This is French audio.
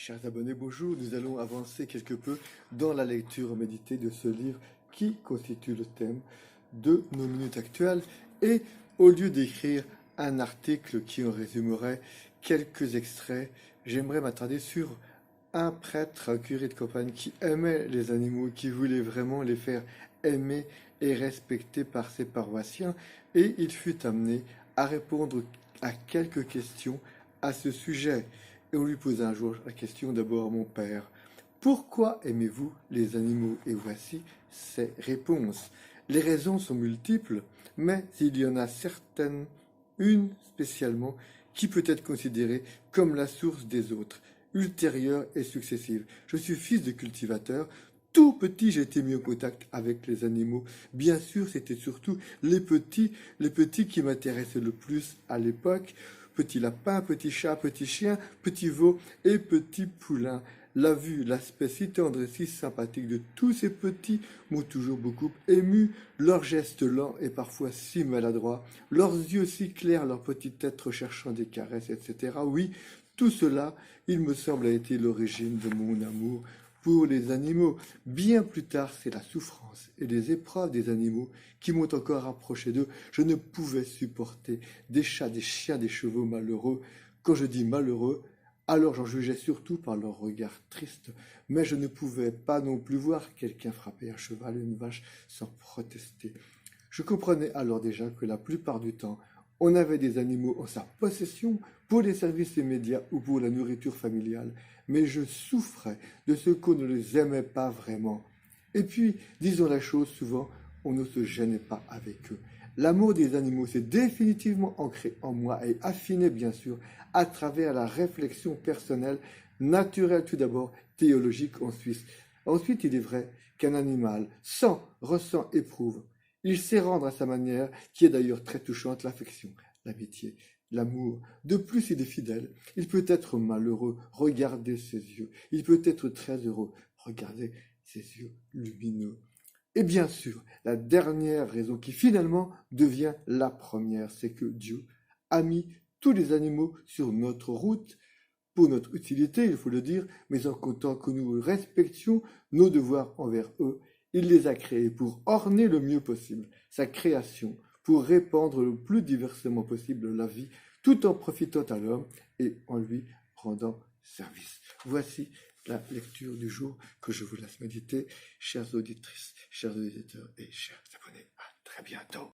Chers abonnés, bonjour. Nous allons avancer quelque peu dans la lecture méditée de ce livre qui constitue le thème de nos minutes actuelles. Et au lieu d'écrire un article qui en résumerait quelques extraits, j'aimerais m'attarder sur un prêtre, un curé de campagne qui aimait les animaux, qui voulait vraiment les faire aimer et respecter par ses paroissiens. Et il fut amené à répondre à quelques questions à ce sujet. Et on lui posa un jour la question d'abord, mon père, pourquoi aimez-vous les animaux? Et voici ses réponses. Les raisons sont multiples, mais il y en a certaines, une spécialement, qui peut être considérée comme la source des autres, ultérieure et successive. Je suis fils de cultivateur. Tout petit, j'ai été mis en contact avec les animaux. Bien sûr, c'était surtout les petits qui m'intéressaient le plus à l'époque. Petit lapin, petit chat, petit chien, petit veau et petit poulain. La vue, l'aspect si tendre et si sympathique de tous ces petits m'ont toujours beaucoup ému. Leurs gestes lents et parfois si maladroits, leurs yeux si clairs, leur petite tête recherchant des caresses, etc. Oui, tout cela, il me semble, a été l'origine de mon amour pour les animaux. Bien plus tard, c'est la souffrance et les épreuves des animaux qui m'ont encore rapproché d'eux. Je ne pouvais supporter des chats, des chiens, des chevaux malheureux. Quand je dis malheureux, alors j'en jugeais surtout par leur regard triste, mais je ne pouvais pas non plus voir quelqu'un frapper un cheval ou une vache sans protester. Je comprenais alors déjà que la plupart du temps, on avait des animaux en sa possession pour les services immédiats ou pour la nourriture familiale, mais je souffrais de ce qu'on ne les aimait pas vraiment. Et puis, disons la chose, souvent, on ne se gênait pas avec eux. L'amour des animaux s'est définitivement ancré en moi et affiné, bien sûr, à travers la réflexion personnelle, naturelle tout d'abord, théologique ensuite, il est vrai qu'un animal sent, ressent, éprouve. Il sait rendre à sa manière, qui est d'ailleurs très touchante, l'affection, l'amitié, l'amour. De plus, il est fidèle. Il peut être malheureux, regardez ses yeux. Il peut être très heureux, regardez ses yeux lumineux. Et bien sûr, la dernière raison qui finalement devient la première, c'est que Dieu a mis tous les animaux sur notre route pour notre utilité, il faut le dire, mais en comptant que nous respections nos devoirs envers eux. Il les a créés pour orner le mieux possible sa création, pour répandre le plus diversement possible la vie, tout en profitant à l'homme et en lui rendant service. Voici la lecture du jour que je vous laisse méditer, chères auditrices, chers auditeurs et chers abonnés. À très bientôt.